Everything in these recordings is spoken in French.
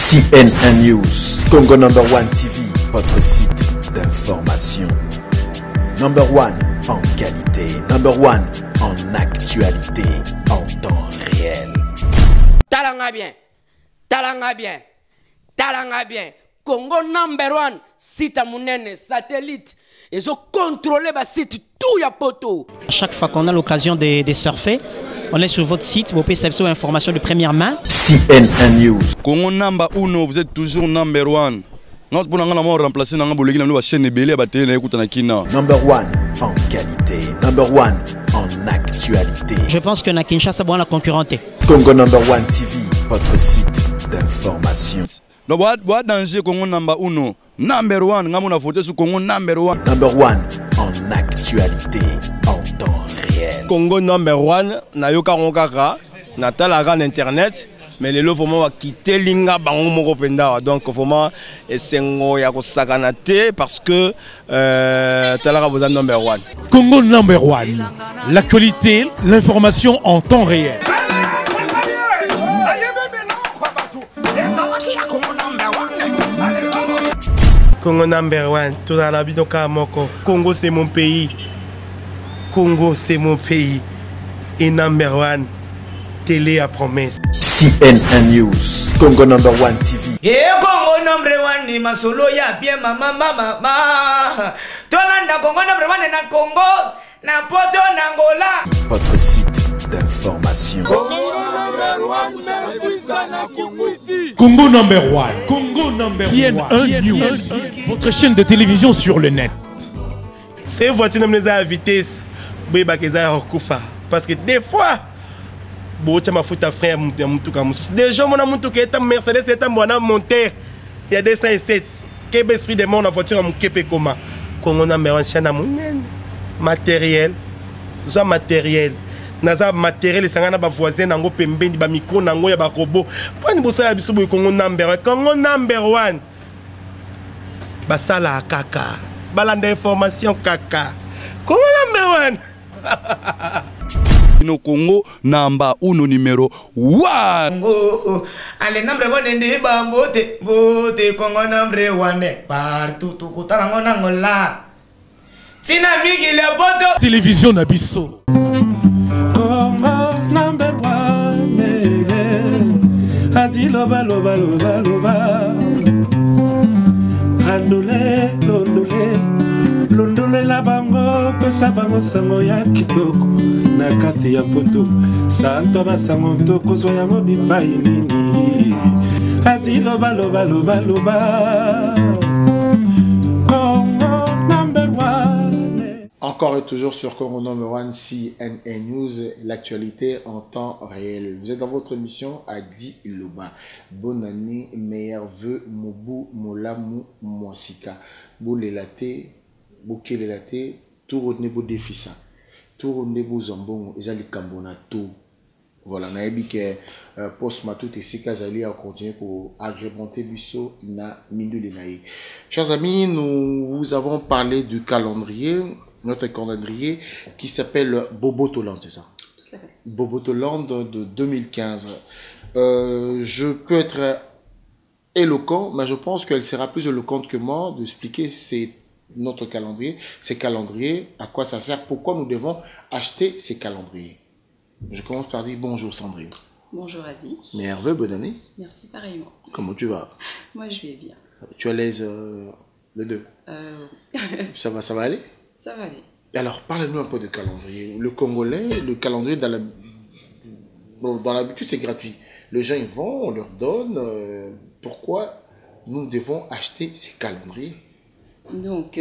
CNN News, Congo number one TV, votre site d'information. Number one en qualité, number one en actualité, en temps réel. Talanga bien, talanga bien, talanga bien. Congo number one, site à monene, satellite. Ils ont contrôlé le site tout ya poto. Chaque fois qu'on a l'occasion de surfer, on est sur votre site, vous pouvez savoir informations de première main. CNN News. Congo number uno, vous êtes toujours number one. Notre pour nous remplacer dans la chaîne belé à battre na kina. Number one en qualité, number one en actualité. Je pense que na Kinshasa bon la concurrenter. Congo number one TV, votre site d'information. No bois danger Congo number uno, number one. Ngamu na voter sur Congo number one. Number one en actualité, en temps réel. Congo number one, na yoka ngokaka, na talaga na internet. Mais les lots vraiment quitter linga bango moko penda donc vraiment esengo ya kosakana te parce que talaga besoin number one. Congo number one, l'actualité, l'information en temps réel. Congo number one, tout dans la vie donc moko. Congo c'est mon pays. Congo c'est mon pays. Et number one, télé à promesse. CNN News, Congo number one TV. Congo number one ni masolo ya bien mama. Tolanda Congo number one na Congo, na poto na Angola. Votre site d'information. Congo number one, Congo number CNN News, votre chaîne de télévision sur le net. Ces voitures nous à vitesse, parce que des fois, bocha mafuta frère mtu kama déjà mon amuntu qui est un Mercedes est un bon monter il y a des 107 quel esprit de monde la voiture mon kepe comment Congo number one chana munene matériel za matériel naza matériel sangana ba voisin nango pembeni ba micro nango ya ba robot pani bosa ya biso boy Congo number one basala kaka balanda information kaka Congo number one. No Congo number uno numéro 1. Allez number one ndi bambote bote Congo number one partout tout kotarango nangola. Tina migi le boto Télévision Nabiso. Congo number one. Adi loba. Andole londole la bango pesa bango sango ya kitoko na kati ya poto santo basango ntoko zo ya mobimba nini ati loba Congo number one. Encore et toujours sur Congo number one CNN News, l'actualité en temps réel. Vous êtes dans votre émission Adi Loba. Bonne année, meilleurs vœux, Mobu Molamu Mwasika. Boulelate, Bokelelate, tout retenez vos défis. Tout retenez vos zambons, et j'allais cambona tout. Voilà, on a dit que post matou et si Kazali a continué pour agrémenter Busso na Mindu de Naï. Chers amis, nous vous avons parlé du calendrier, notre calendrier qui s'appelle Bobotoland, c'est ça? Tout à fait. Bobotoland de 2015. Je peux être éloquent, mais je pense qu'elle sera plus éloquente que moi d'expliquer notre calendrier, ces calendriers, à quoi ça sert, pourquoi nous devons acheter ces calendriers. Je commence par dire bonjour Sandrine. Bonjour Adi. Merveilleux, bonne année. Merci pareillement. Comment tu vas? Moi je vais bien. Tu es à l'aise les deux? Ça va aller? Ça va aller. Alors parle-nous un peu de calendrier. Le Congolais, le calendrier dans l'habitude c'est gratuit. Les gens ils vont, on leur donne. Pourquoi nous devons acheter ces calendriers? Donc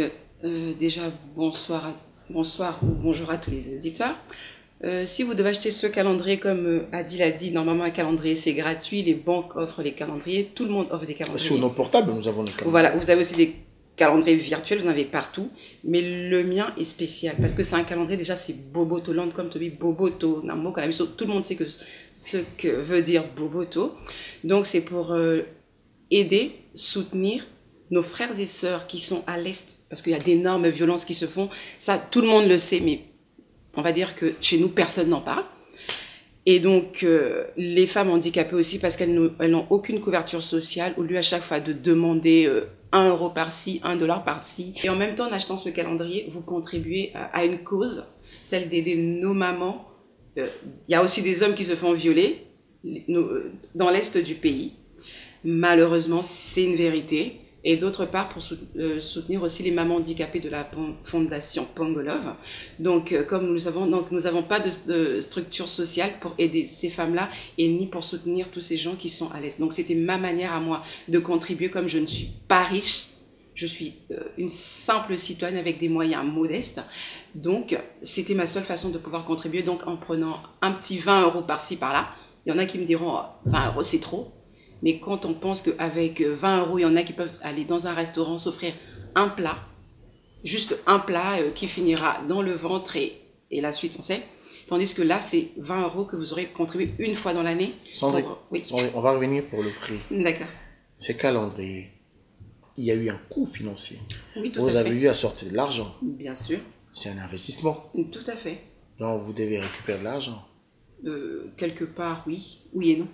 déjà bonsoir ou bonjour à tous les auditeurs. Si vous devez acheter ce calendrier, comme Adi l'a dit, normalement un calendrier c'est gratuit, les banques offrent les calendriers, tout le monde offre des calendriers. Sur nos portables nous avons les calendriers. Voilà, vous avez aussi des calendriers virtuels, vous en avez partout, mais le mien est spécial parce que c'est un calendrier, déjà c'est Bobotoland, comme tu dis, Boboto, tout le monde sait ce que veut dire Boboto. Donc c'est pour aider, soutenir nos frères et sœurs qui sont à l'Est, parce qu'il y a d'énormes violences qui se font, ça tout le monde le sait, mais on va dire que chez nous personne n'en parle. Et donc, les femmes handicapées aussi, parce qu'elles n'ont aucune couverture sociale, au lieu à chaque fois de demander 1 euro par-ci, 1 dollar par-ci. Et en même temps, en achetant ce calendrier, vous contribuez à une cause, celle d'aider nos mamans. Il y a aussi des hommes qui se font violer dans l'est du pays. Malheureusement, c'est une vérité. Et d'autre part, pour soutenir aussi les mamans handicapées de la fondation Pongolove. Donc, comme nous le savons, nous n'avons pas de structure sociale pour aider ces femmes-là et ni pour soutenir tous ces gens qui sont à l'Est. Donc, c'était ma manière à moi de contribuer. Comme je ne suis pas riche, je suis une simple citoyenne avec des moyens modestes. Donc, c'était ma seule façon de pouvoir contribuer. Donc, en prenant un petit 20 euros par-ci, par-là. Il y en a qui me diront 20 euros, c'est trop. Mais quand on pense qu'avec 20 euros, il y en a qui peuvent aller dans un restaurant, s'offrir un plat, juste un plat qui finira dans le ventre et la suite, on sait. Tandis que là, c'est 20 euros que vous aurez contribué une fois dans l'année. Sandrine, on va revenir pour le prix. D'accord. Ce calendrier, il y a eu un coût financier. Oui, tout à fait. Vous avez eu à sortir de l'argent. Bien sûr. C'est un investissement. Tout à fait. Donc, vous devez récupérer de l'argent. Quelque part, oui. Oui et non.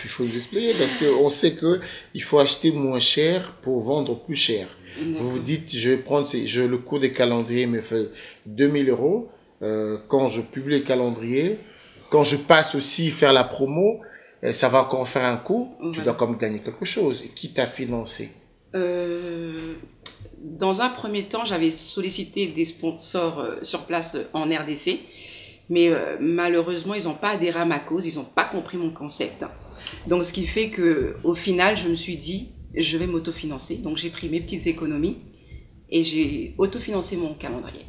Il faut l'expliquer parce qu'on sait qu'il faut acheter moins cher pour vendre plus cher. Vous vous dites, je vais prendre le coût des calendriers me fait 2000 euros. Quand je publie le calendrier, quand je passe aussi faire la promo, ça va encore faire un coût. Tu dois comme gagner quelque chose. Et qui t'a financé? Dans un premier temps, j'avais sollicité des sponsors sur place en RDC. Mais malheureusement, ils n'ont pas adhéré à ma cause. Ils n'ont pas compris mon concept. Donc, ce qui fait qu'au final, je me suis dit, je vais m'autofinancer. Donc, j'ai pris mes petites économies et j'ai autofinancé mon calendrier.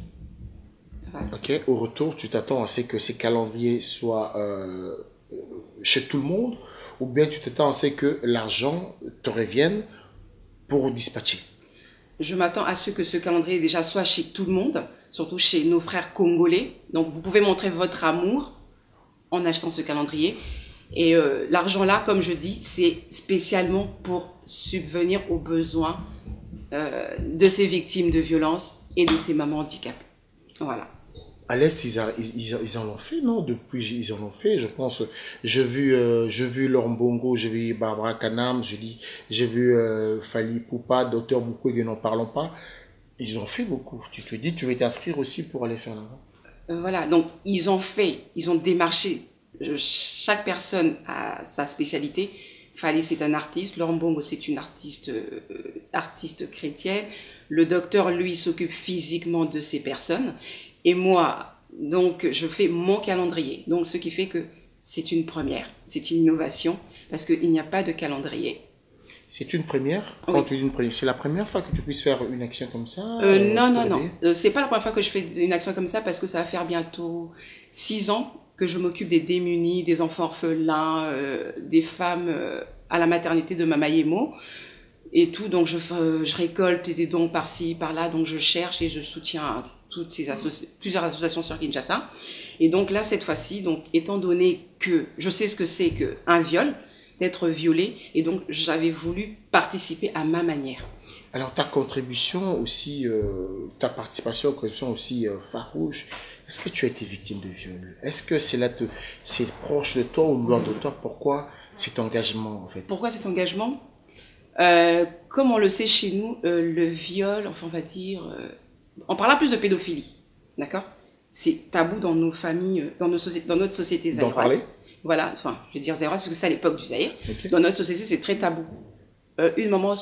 Voilà. Ok, au retour, tu t'attends à ce que ces calendriers soient chez tout le monde ou bien tu t'attends à ce que l'argent te revienne pour dispatcher? Je m'attends à ce que ce calendrier déjà soit chez tout le monde, surtout chez nos frères congolais. Donc, vous pouvez montrer votre amour en achetant ce calendrier. Et l'argent là, comme je dis, c'est spécialement pour subvenir aux besoins de ces victimes de violences et de ces mamans handicapées. Voilà. À l'Est, ils en ont fait, non? Depuis, ils en ont fait, je pense. J'ai vu Laurent Bongo, j'ai vu Barbara Kanam, j'ai vu Fali Poupa, Docteur Mukwege, n'en parlons pas. Ils ont fait beaucoup. Tu te dis, tu veux t'inscrire aussi pour aller faire là-bas? Voilà, donc ils ont démarché. Chaque personne a sa spécialité. Fali, c'est un artiste. Laurent Bongo, c'est une artiste chrétienne. Le docteur, lui, s'occupe physiquement de ces personnes. Et moi, donc, je fais mon calendrier. Donc, ce qui fait que c'est une première, c'est une innovation, parce qu'il n'y a pas de calendrier. C'est une première? Quand tu dis une première, c'est la première fois que tu puisses faire une action comme ça? Non. C'est pas la première fois que je fais une action comme ça, parce que ça va faire bientôt 6 ans que je m'occupe des démunis, des enfants orphelins, des femmes à la maternité de Mama Yemo et tout. Donc je récolte des dons par-ci, par-là, donc je cherche et je soutiens toutes ces plusieurs associations sur Kinshasa. Et donc là, cette fois-ci, donc étant donné que je sais ce que c'est qu'un viol, d'être violé, et donc j'avais voulu participer à ma manière. Alors ta contribution aussi, ta participation, contribution aussi farouche. Est-ce que tu as été victime de viol? Est-ce que c'est proche de toi ou loin de toi? Pourquoi cet engagement en fait? Pourquoi cet engagement? Comme on le sait chez nous, le viol, enfin on va dire, on parlera plus de pédophilie, d'accord? C'est tabou dans nos familles, dans notre société zaïroise. D'en parler? Voilà, enfin je vais dire zaïroise parce que c'est à l'époque du Zaïre. Okay. Dans notre société c'est très tabou. Une maman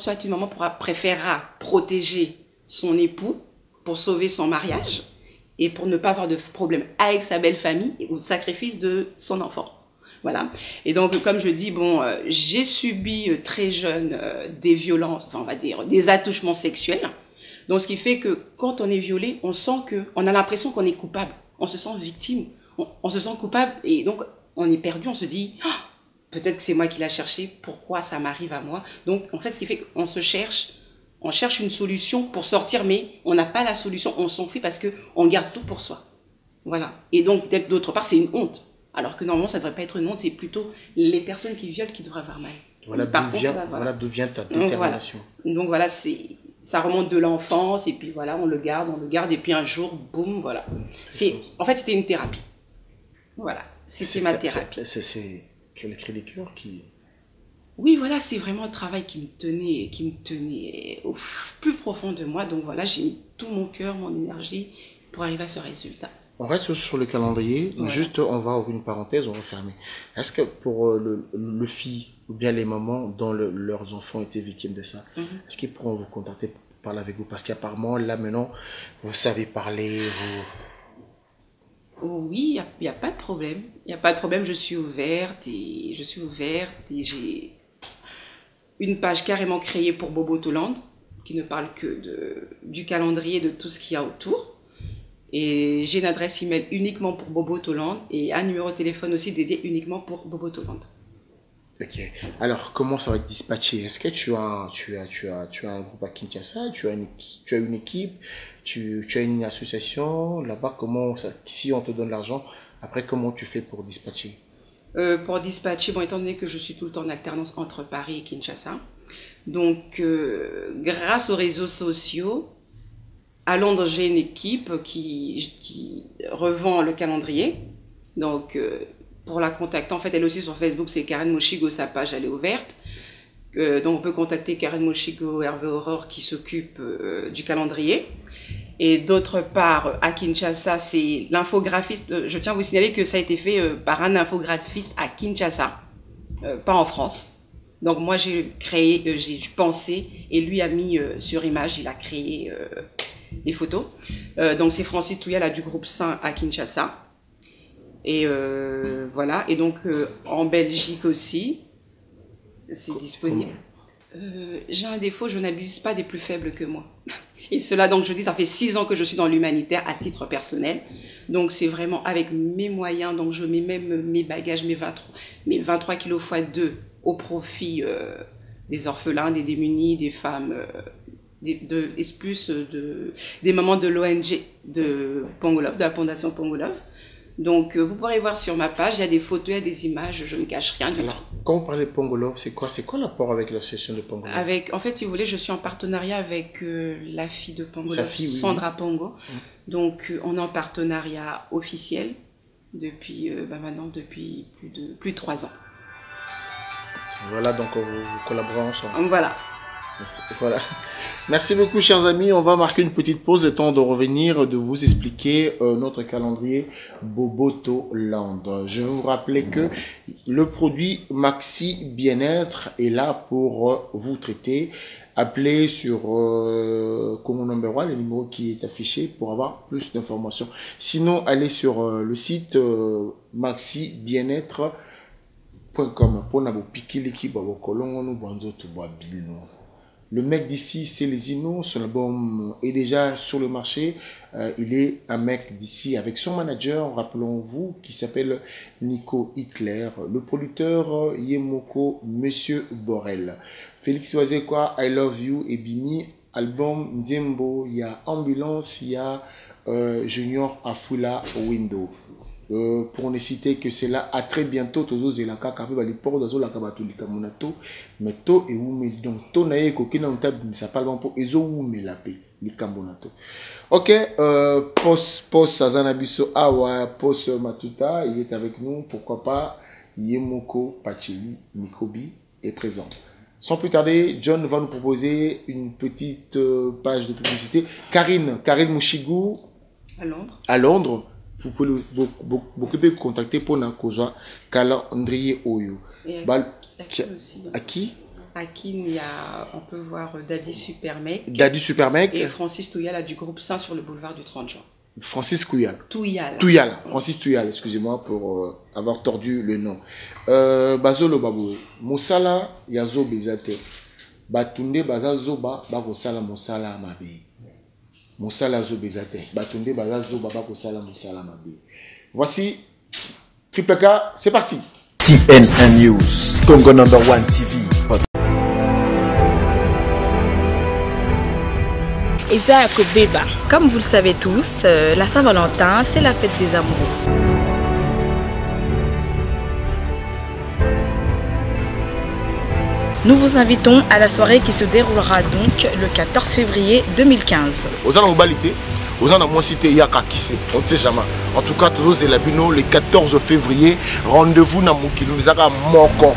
préférera protéger son époux pour sauver son mariage et pour ne pas avoir de problème avec sa belle famille et au sacrifice de son enfant. Voilà. Et donc, comme je dis, bon, j'ai subi très jeune des violences, enfin, on va dire, des attouchements sexuels. Donc, ce qui fait que quand on est violé, on a l'impression qu'on est coupable. On se sent victime. On se sent coupable et donc, on est perdu. On se dit, oh, peut-être que c'est moi qui l'ai cherché. Pourquoi ça m'arrive à moi? Donc, en fait, ce qui fait qu'on se cherche. On cherche une solution pour sortir, mais on n'a pas la solution. On s'enfuit parce qu'on garde tout pour soi. Voilà. Et donc, d'autre part, c'est une honte. Alors que normalement, ça ne devrait pas être une honte. C'est plutôt les personnes qui violent qui devraient avoir mal. Voilà d'où vient ta détermination. Donc voilà, ça remonte de l'enfance. Et puis voilà, on le garde. Et puis un jour, boum, voilà. En fait, c'était une thérapie. Voilà. C'était ma thérapie. C'est le cri des cœurs qui... Oui, voilà, c'est vraiment un travail qui me tenait au plus profond de moi. Donc voilà, j'ai mis tout mon cœur, mon énergie pour arriver à ce résultat. On reste sur le calendrier, voilà. Juste on va ouvrir une parenthèse, on va fermer. Est-ce que pour le fille ou bien les mamans dont leurs enfants étaient victimes de ça, est-ce qu'ils pourront vous contacter pour parler avec vous? Parce qu'apparemment, là maintenant, vous savez parler, Oui, il n'y a pas de problème. Il n'y a pas de problème, je suis ouverte et j'ai une page carrément créée pour Bobotoland qui ne parle que du calendrier, de tout ce qu'il y a autour. Et j'ai une adresse email uniquement pour Bobotoland et un numéro de téléphone aussi dédié uniquement pour Bobotoland. Ok. Alors, comment ça va être dispatché? Est-ce que tu as un groupe à Kinshasa, tu as une équipe, tu as une association là-bas? Comment ça, si on te donne l'argent, après comment tu fais pour dispatcher? Pour dispatcher, bon, étant donné que je suis tout le temps en alternance entre Paris et Kinshasa, donc grâce aux réseaux sociaux, à Londres, j'ai une équipe qui revend le calendrier. Donc, pour la contacter, en fait, elle aussi sur Facebook, c'est Karen Moshigo, sa page, elle est ouverte. Donc, on peut contacter Karen Moshigo, Hervé Aurore, qui s'occupe du calendrier. Et d'autre part, à Kinshasa, c'est l'infographiste. Je tiens à vous signaler que ça a été fait par un infographiste à Kinshasa, pas en France. Donc, moi, j'ai pensé, et lui a mis sur image, il a créé les photos. Donc, c'est Francis Touyala du groupe Saint à Kinshasa. Et voilà. Et donc, en Belgique aussi, c'est disponible. J'ai un défaut, je n'abuse pas des plus faibles que moi. Et cela, donc, je dis, ça fait 6 ans que je suis dans l'humanitaire à titre personnel. Donc, c'est vraiment avec mes moyens. Donc, je mets même mes bagages, mes 23 kilos x 2 au profit des orphelins, des démunis, des femmes, des mamans de l'ONG de Pongolov, de la fondation Pongolov. Donc, vous pourrez voir sur ma page, il y a des photos, il y a des images, je ne cache rien du tout. Quand vous parlez de Pongolov, c'est quoi l'apport avec l'association de Pongolov? En fait, si vous voulez, je suis en partenariat avec la fille de Pongolov, Sandra Pongo. Donc, on est en partenariat officiel depuis maintenant depuis plus de 3 ans. Voilà, donc vous collaborez ensemble. Voilà. Voilà. Merci beaucoup, chers amis. On va marquer une petite pause, le temps de revenir, de vous expliquer notre calendrier Bobotoland. Je vais vous rappeler que le produit Maxi Bien-être est là pour vous traiter. Appelez sur Congo Number 1, le numéro qui est affiché pour avoir plus d'informations. Sinon, allez sur le site maxibienetre.com pour n'avoir piqué l'équipe à Colombo, nous banzo tout bois bilno. Le mec d'ici, c'est les Inos. Son album est déjà sur le marché. Il est un mec d'ici avec son manager, rappelons-vous, qui s'appelle Nico Hitler. Le producteur, Yemoko, Monsieur Borel. Félix Oazekwa, I Love You et Bimi. Album Nzembo, il y a Ambulance, il y a Junior Afula Window. Pour ne citer que c'est là, à très bientôt. Tozo zelaka kape bali port dazo la kabatu likamunato meto et oume donc to nae kokina ontab ça parle pour ezo oume la pe likambonato. Ok, post Sazana Biso awa post Matuta, il est avec nous, pourquoi pas. Yemoko Pacheli Mikobi est présent. Sans plus tarder, John va nous proposer une petite page de publicité. Karine Mouchigou à Londres. Vous pouvez beaucoup contacter pour nous calendrier Oyo. À qui on peut voir Daddy Supermec. Et Francis Touyala du groupe Saint sur le boulevard du 30 juin. Francis Touyala, excusez-moi pour avoir tordu le nom. Bazolo Babou, Moussala Yazo Bezate. Batunde Bazazoba Bagosala Moussala Mabi. Moussala Zobezate. Batunde Bazazoba Bagosala Moussala Mabi. Voici Triple K, c'est parti. CNN News, Congo Number 1 TV. Isaac Obeba. Comme vous le savez tous, la Saint-Valentin, c'est la fête des amoureux. Nous vous invitons à la soirée qui se déroulera donc le 14 février 2015. Aux Alambalité, Aux en a moins cité Yaka qui sait, on ne sait jamais. En tout cas, tous les Elabino, le 14 février, rendez-vous dans Moukilou, nous avons Moko.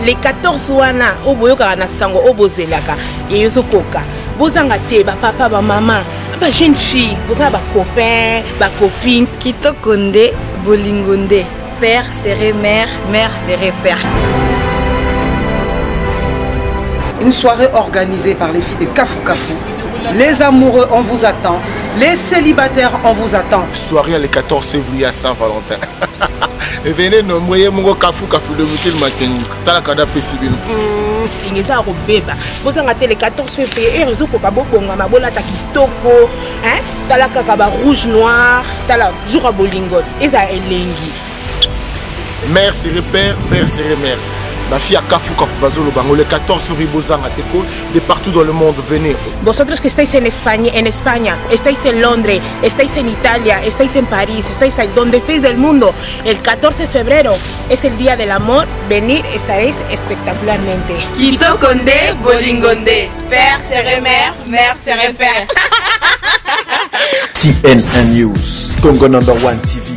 Les 14 wana oboyoka na sango obozelaka yezo koka bozanga te ba papa ba maman ba jeune fille bozanga ba copain ba copine kitoko nde bolingo nde père serait mère mère serait père. Une soirée organisée par les filles de Kafou Kafou. Les amoureux, on vous attend. Les célibataires, on vous attend. Soirée le 14 février à Saint-Valentin. Et venez nous moyer mon Kafou Kafou le week-end matin. T'as la kada pesibino. Ingeza ko beba. Bozanga te le 14 février et réseau ko kabonga mabola ta kitoko, hein? Tala kaka ba rouge noir, tala jour à bolingot. Eza elengi. Mère serait père, père serait mère. Ma fille a Kafou Kafou Bazolo Bango le 14 février Bozanga Teko de partout dans le monde, venez. Vosotros que estáis en España, estáis en Londres, estáis en Italia, estáis en París, estáis ahí, donde estéis del mundo, el 14 de febrero es el día del amor, venir, estaréis espectacularmente. Quito Condé, Bolingonde, père serait mère, mère serait père. TN1 News, Congo #1 TV.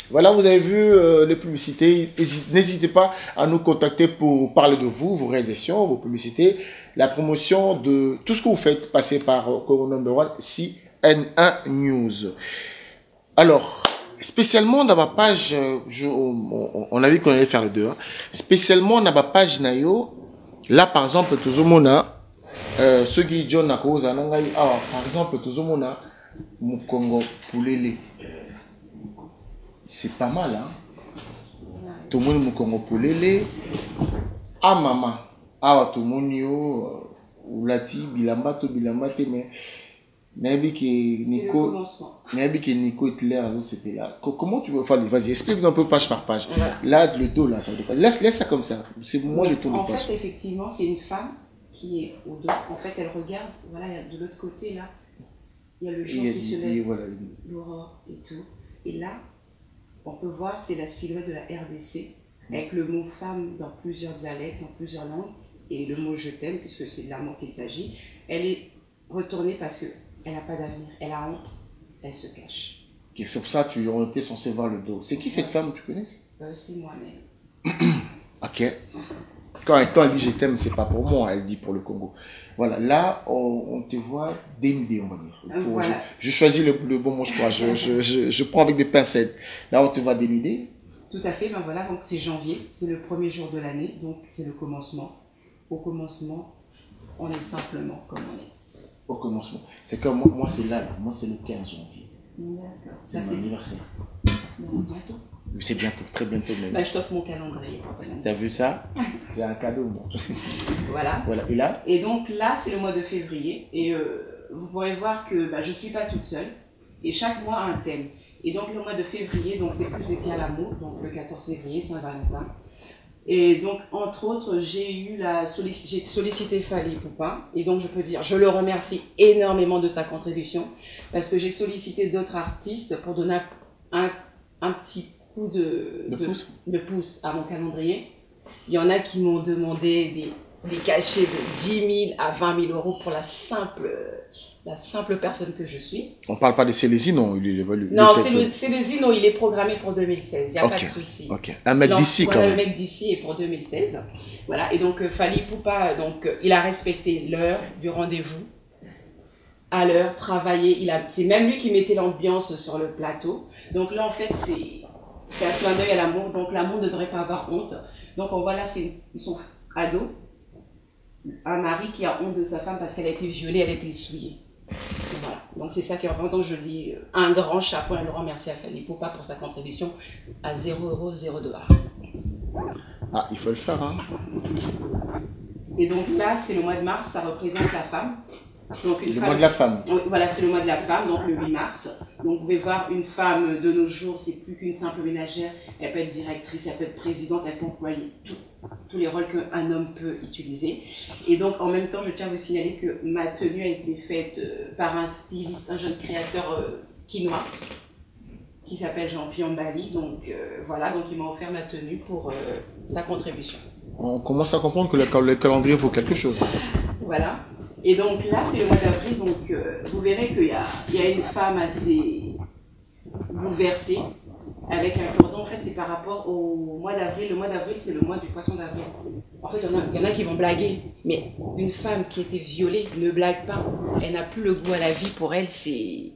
Voilà, vous avez vu les publicités. N'hésitez pas à nous contacter pour parler de vous, vos réalisations, vos publicités, la promotion de tout ce que vous faites passer par Congo #1 TN1 News. Alors, spécialement dans ma page, on a vu qu'on allait faire les deux. Hein. Spécialement dans ma page Nayo, là par exemple, tout le monde a ceux qui John a cause par exemple, tout le monde a Mukongo Poulele. C'est pas mal, hein? Tout le monde me Congo Poulele. Ah, maman. Ah, tout le monde yo. Oulati, bilamba, to bilamba, te, mais. N'abi que Nico. N'abi que Nico Hitler, c'est là. Comment tu veux faire? Vas-y, explique-nous un peu page par page. Voilà. Là, le dos, là, ça veut dire. Laisse ça comme ça. Moi, je tourne le page. En fait, effectivement, c'est une femme qui est au dos. En fait, elle regarde, voilà, de l'autre côté, là. Il y a le jour qui se lève, voilà. L'aurore et tout. Et là, on peut voir, c'est la silhouette de la RDC, avec le mot femme dans plusieurs dialectes, dans plusieurs langues, et le mot je t'aime, puisque c'est de l'amour qu'il s'agit. Elle est retournée parce qu'elle n'a pas d'avenir, elle a honte, elle se cache. Okay, c'est pour ça que tu étais censé voir le dos. C'est qui cette femme, tu connais? C'est moi-même. Ok. Quand elle dit je t'aime, c'est pas pour moi, elle dit pour le Congo. Voilà, là, on te voit dénudé, on va dire. Voilà. Je choisis le bon mot, je crois. Je prends avec des pincettes. Là, on te voit dénudé. Tout à fait, ben voilà, donc c'est janvier, c'est le premier jour de l'année, donc c'est le commencement. Au commencement, on est simplement comme on est. Au commencement. C'est comme moi c'est là, moi c'est le 15 janvier. D'accord. C'est mon anniversaire. C'est bientôt. C'est bientôt, très bientôt même. Bah, je t'offre mon calendrier. T'as vu ça? J'ai un cadeau, moi. Voilà. Voilà. Et là? Et donc là, c'est le mois de février. Et vous pourrez voir que je ne suis pas toute seule. Et chaque mois a un thème. Et donc le mois de février, donc c'est plus dédié à l'amour. Donc le 14 février, Saint-Valentin. Et donc, entre autres, j'ai sollicité Fally Poupa. Et donc, je peux dire, je le remercie énormément de sa contribution. Parce que j'ai sollicité d'autres artistes pour donner un petit coup de pouce à mon calendrier. Il y en a qui m'ont demandé des cachets de 10 000 à 20 000 euros pour la simple personne que je suis. On ne parle pas de Célésino, il évolue. Non, Célésino, il est programmé pour 2016, il n'y a pas de souci. Ok, un mec d'ici quand même. Le mec d'ici est pour 2016. Voilà, et donc Fally Poupa, il a respecté l'heure du rendez-vous. À l'heure, travaillé, c'est même lui qui mettait l'ambiance sur le plateau. Donc là, en fait, c'est un clin d'œil à l'amour, donc l'amour ne devrait pas avoir honte. Donc voilà, ils sont ados. Un mari qui a honte de sa femme parce qu'elle a été violée, elle a été essuyée. Voilà. Donc c'est ça qui est important. Je dis un grand chapeau, un grand merci à Fally Poupa pour sa contribution à 0 €, 0 $. Ah, il faut le faire, hein. Et donc là, c'est le mois de mars, ça représente la femme. Donc le mois de la femme. Voilà, c'est le mois de la femme, donc le 8 mars. Donc vous pouvez voir une femme de nos jours, c'est plus qu'une simple ménagère. Elle peut être directrice, elle peut être présidente, elle peut employer tous les rôles qu'un homme peut utiliser. Et donc en même temps, je tiens à vous signaler que ma tenue a été faite par un styliste, un jeune créateur quinois, qui s'appelle Jean-Pierre Mbali. Donc voilà, donc il m'a offert ma tenue pour sa contribution. On commence à comprendre que le calendrier vaut quelque chose. Voilà. Et donc là, c'est le mois d'avril, donc vous verrez qu'il y a une femme assez bouleversée, avec un cordon, en fait, c'est par rapport au mois d'avril. Le mois d'avril, c'est le mois du poisson d'avril. En fait, il y en a qui vont blaguer, mais une femme qui a été violée ne blague pas. Elle n'a plus le goût à la vie, pour elle, c'est...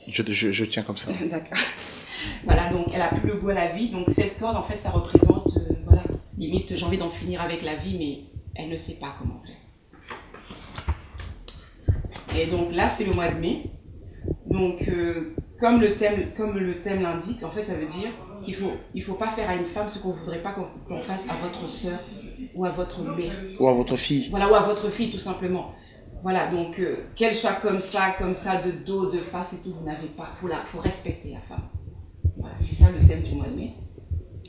Je tiens comme ça. D'accord. Voilà, donc elle n'a plus le goût à la vie. Donc cette corde, en fait, ça représente, voilà, limite, j'ai envie d'en finir avec la vie, mais elle ne sait pas comment faire. Et donc là, c'est le mois de mai. Donc, comme le thème l'indique, en fait, ça veut dire qu'il faut pas faire à une femme ce qu'on ne voudrait pas qu'on fasse à votre sœur ou à votre mère. Ou à votre fille. Voilà, ou à votre fille, tout simplement. Voilà, donc, qu'elle soit comme ça, de dos, de face et tout, vous n'avez pas. Faut respecter la femme. Voilà, c'est ça le thème du mois de mai.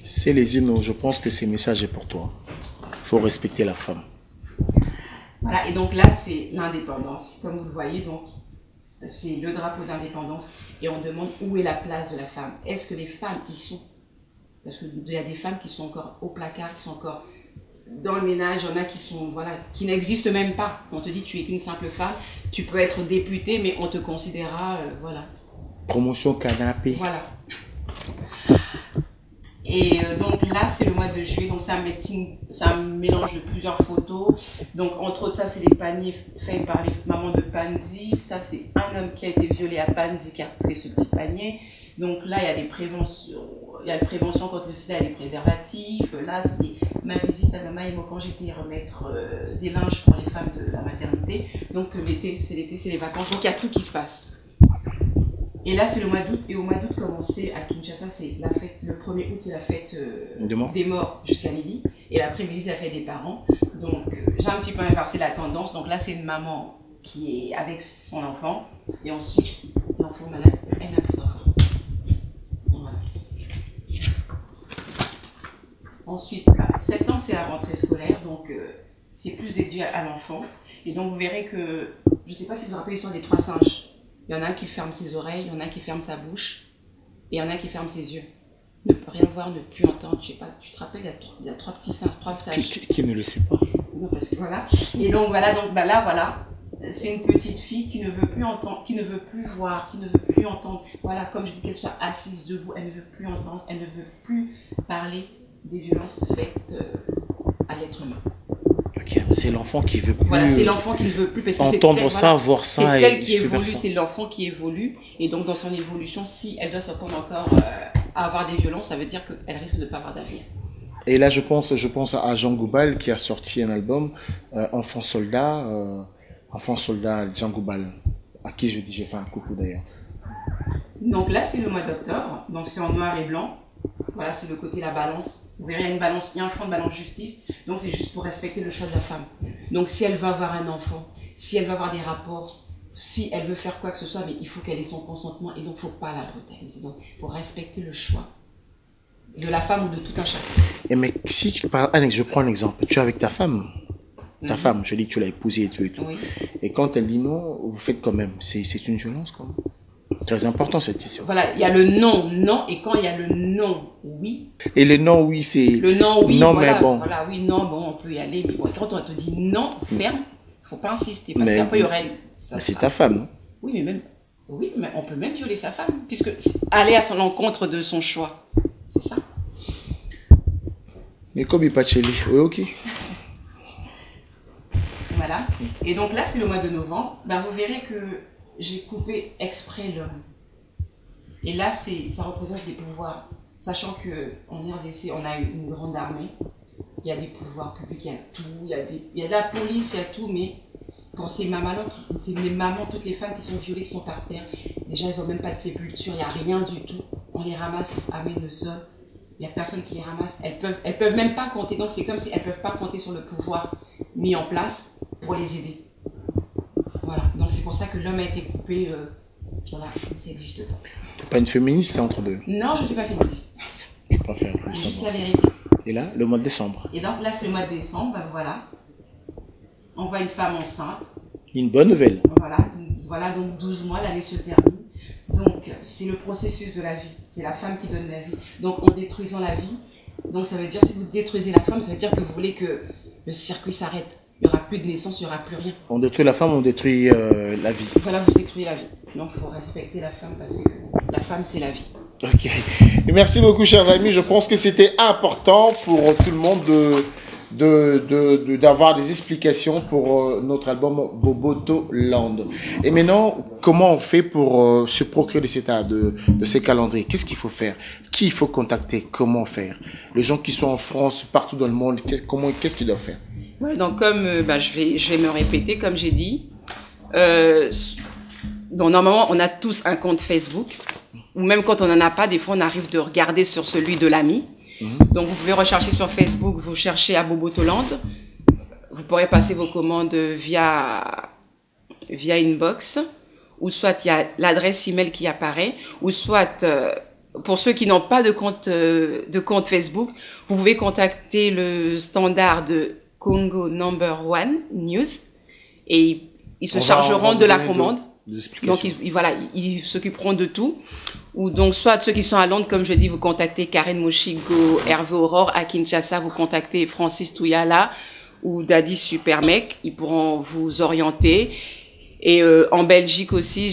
C'est les Zino, je pense que ce message est pour toi. Il faut respecter la femme. Voilà, et donc là, c'est l'indépendance. Comme vous le voyez, donc, c'est le drapeau d'indépendance. Et on demande où est la place de la femme. Est-ce que les femmes y sont? Parce qu'il y a des femmes qui sont encore au placard, qui sont encore dans le ménage. Il y en a qui sont, voilà, qui n'existent même pas. On te dit, tu es qu'une simple femme. Tu peux être députée, mais on te considérera, voilà. Promotion canapé. Voilà. Et donc là, c'est le mois de juillet, donc c'est un mélange de plusieurs photos. Donc entre autres, ça c'est les paniers faits par les mamans de Panzi. Ça c'est un homme qui a été violé à Panzi qui a fait ce petit panier. Donc là, il y a des préventions, il y a la prévention contre le sida et les préservatifs. Là, c'est ma visite à Mama Emo quand j'étais remettre des linges pour les femmes de la maternité. Donc l'été, c'est les vacances, donc il y a tout qui se passe. Et là, c'est le mois d'août. Et au mois d'août, comme on sait, à Kinshasa, c'est la fête. Le 1er août, c'est la fête des morts jusqu'à midi. Et l'après-midi, c'est la fête des parents. Donc, j'ai un petit peu inversé la tendance. Donc là, c'est une maman qui est avec son enfant. Et ensuite, l'enfant malade, elle n'a plus d'enfant. Voilà. Ensuite, septembre, c'est la rentrée scolaire. Donc, c'est plus dédié à l'enfant. Et donc, vous verrez que, je ne sais pas si vous vous rappelez l'histoire des 3 singes. Il y en a un qui ferme ses oreilles, il y en a un qui ferme sa bouche, et il y en a un qui ferme ses yeux. Ne peut rien voir, ne plus entendre. Je sais pas, tu te rappelles, il y a 3 petits singes, 3 sages. Qui ne le sait pas? Non, parce que voilà. Et donc voilà, donc bah là, voilà. C'est une petite fille qui ne veut plus entendre, qui ne veut plus voir, qui ne veut plus entendre. Voilà, comme je dis, qu'elle soit assise debout, elle ne veut plus entendre, elle ne veut plus parler des violences faites à l'être humain. Okay. C'est l'enfant qui veut plus. Voilà, c'est l'enfant qui ne veut plus parce que entendre ça, voir ça. C'est elle qui évolue, c'est l'enfant qui évolue. Et donc, dans son évolution, si elle doit s'attendre encore à avoir des violences, ça veut dire qu'elle risque de ne pas avoir d'avenir. Et là, je pense à Jean Goubal qui a sorti un album, Enfant soldat Jean Goubal, à qui j'ai fait un coucou d'ailleurs. Donc là, c'est le mois d'octobre, donc c'est en noir et blanc. Voilà, c'est le côté la balance. Vous verrez, il y a une balance, il y a un fond de balance justice, donc c'est juste pour respecter le choix de la femme. Donc si elle va avoir un enfant, si elle va avoir des rapports, si elle veut faire quoi que ce soit, mais il faut qu'elle ait son consentement et donc il ne faut pas la brutaliser. Donc il faut respecter le choix de la femme ou de tout un chacun. Et mais si tu parles, Alex, je prends un exemple, tu es avec ta femme, femme, je dis que tu l'as épousée et tout et tout. Oui. Et quand elle dit non, vous faites quand même, c'est une violence quand même. Très important cette question. Voilà, il y a le non, et quand il y a le non, oui. Et le non, oui, c'est... Le non, oui, non, voilà, mais bon. Voilà, oui, non, bon, on peut y aller, mais bon, quand on te dit non, ferme, il ne faut pas insister, parce qu'après il y aurait... C'est ta femme, non? Oui, mais on peut même violer sa femme, puisque aller à son encontre de son choix, c'est ça. Mais Kobe Pacheli, oui, ok. Voilà, et donc là, c'est le mois de novembre, ben, vous verrez que j'ai coupé exprès l'homme. Et là, ça représente des pouvoirs. Sachant qu'en RDC, on a une grande armée. Il y a des pouvoirs publics, il y a tout. Il y a de la police, il y a tout. Mais pour ces mamans-là, c'est les mamans, toutes les femmes qui sont violées, qui sont par terre, déjà, elles n'ont même pas de sépulture, il n'y a rien du tout. On les ramasse à le sol. Il n'y a personne qui les ramasse. Elles peuvent même pas compter. Donc, c'est comme si elles ne peuvent pas compter sur le pouvoir mis en place pour les aider. Voilà, donc c'est pour ça que l'homme a été coupé, voilà, ça n'existe pas. Tu n'es pas une féministe entre deux? Non, je ne suis pas féministe. Je préfère. C'est juste la vérité. Et là, le mois de décembre? Et donc là, c'est le mois de décembre, ben voilà. On voit une femme enceinte. Une bonne nouvelle. Voilà, donc 12 mois, l'année se termine. Donc, c'est le processus de la vie. C'est la femme qui donne la vie. Donc, en détruisant la vie, donc ça veut dire, si vous détruisez la femme, ça veut dire que vous voulez que le circuit s'arrête. il n'y aura plus de naissance, il n'y aura plus rien. On détruit la femme, on détruit la vie. Voilà, vous détruisez la vie. Donc il faut respecter la femme parce que la femme c'est la vie. Ok. Et merci beaucoup, chers amis. Je pense que c'était important pour tout le monde d'avoir des explications pour notre album Boboto Land. Et maintenant, comment on fait pour se procurer de ces calendriers? Qu'est-ce qu'il faut faire? Qui il faut contacter? Comment faire? Les gens qui sont en France, partout dans le monde, qu'est-ce qu'ils doivent faire? Ouais, donc comme je vais me répéter, comme j'ai dit, donc normalement on a tous un compte Facebook, ou même quand on n'en a pas, des fois on arrive de regarder sur celui de l'ami. Donc vous pouvez rechercher sur Facebook, vous cherchez à Boboto Land, vous pourrez passer vos commandes via inbox, ou soit il y a l'adresse email qui apparaît, ou soit pour ceux qui n'ont pas de compte Facebook, vous pouvez contacter le standard de Congo #1 News et ils se chargeront de la commande. Donc ils s'occuperont de tout. Ou donc soit ceux qui sont à Londres, comme je dis, vous contactez Karen Moshigo, Hervé Aurore. À Kinshasa, vous contactez Francis Touyala ou Daddy Supermec. Ils pourront vous orienter. Et en Belgique aussi,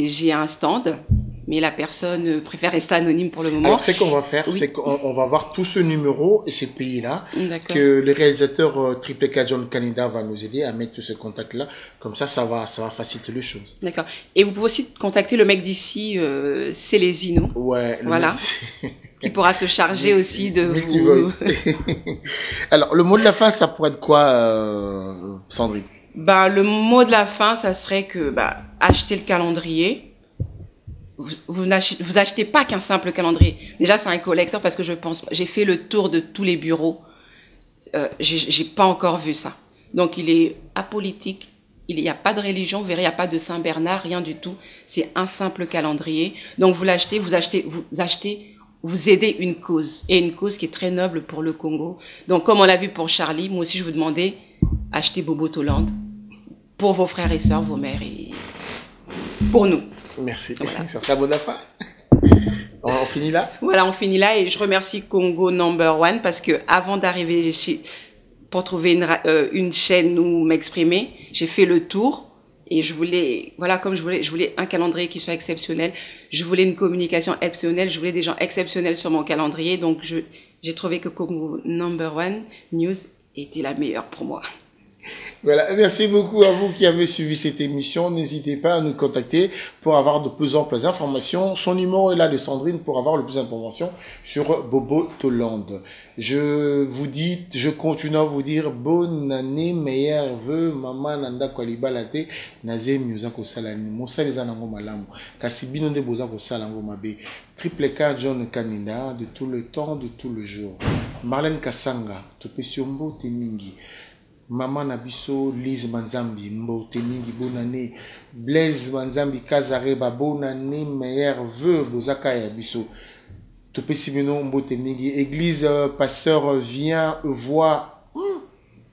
j'ai un stand. Mais la personne préfère rester anonyme pour le moment. Alors, ce qu'on va faire, c'est qu'on va voir tout ce numéro et ces pays-là, que le réalisateur Triple K John Canada va nous aider à mettre tout ce contact-là. Comme ça va faciliter les choses. D'accord. Et vous pouvez aussi contacter le mec d'ici, Célésino. Ouais. Voilà. Qui pourra se charger aussi de Multivoice. Alors, le mot de la fin, ça pourrait être quoi, Sandrine? Le mot de la fin, ça serait que, achetez le calendrier. Vous achetez pas qu'un simple calendrier. Déjà, c'est un collector parce que j'ai fait le tour de tous les bureaux. J'ai pas encore vu ça. Donc, il est apolitique. Il n'y a pas de religion. Vous verrez, il n'y a pas de Saint Bernard, rien du tout. C'est un simple calendrier. Donc, vous l'achetez, vous aidez une cause. Et une cause qui est très noble pour le Congo. Donc, comme on l'a vu pour Charlie, moi aussi, je vous demandais, achetez Boboto Land pour vos frères et sœurs, vos mères et pour nous. Merci. Voilà. Ça sera bon affaire. On finit là? Voilà, on finit là et je remercie Congo #1 parce que avant d'arriver pour trouver une chaîne où m'exprimer, j'ai fait le tour et je voulais, je voulais un calendrier qui soit exceptionnel. Je voulais une communication exceptionnelle. Je voulais des gens exceptionnels sur mon calendrier. Donc, j'ai trouvé que Congo #1 News était la meilleure pour moi. Voilà, merci beaucoup à vous qui avez suivi cette émission. N'hésitez pas à nous contacter pour avoir de plus en plus d'informations. Son numéro est là de Sandrine pour avoir le plus d'informations sur Boboto Land. Je continue à vous dire bonne année, meilleurs vœux, maman nanda kwalibalate, naze miuza ko salani, mosa les anango malamu, kasibino de boza ko salango mabe, Triple K John Kanina, de tout le temps, de tout le jour. Marlène Kasanga, Topesiombo Temingi. Maman Nabiso, Lise Manzambi, Mbote Mingi, bonne année. Blaise Manzambi, Kazareba, bonne année, meilleurs vœux, Bozaka et Abiso. Topé Simeno, Mbote Mingi. Église, pasteur, vient voir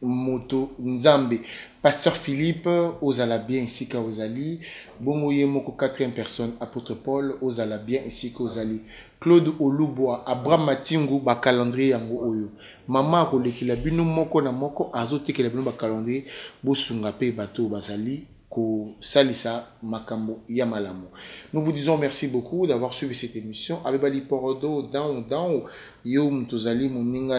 Moto Nzambi. Pasteur Philippe, Ozala bien ici qu'Ozali. Bongoye Moko, 4e personne. Apôtre Paul, Ozala bien ici qu'Ozali. Claude Olubois, Abraham Matingu, ba calendrier yango oyo. Mama kolekila bino moko na moko azotekela bino ba calendrier bosunga pe bato bazali ko salisa makambo ya malamu. Nous vous disons merci beaucoup d'avoir suivi cette émission. Avec Bali Porodo, down, yo mtozali moninga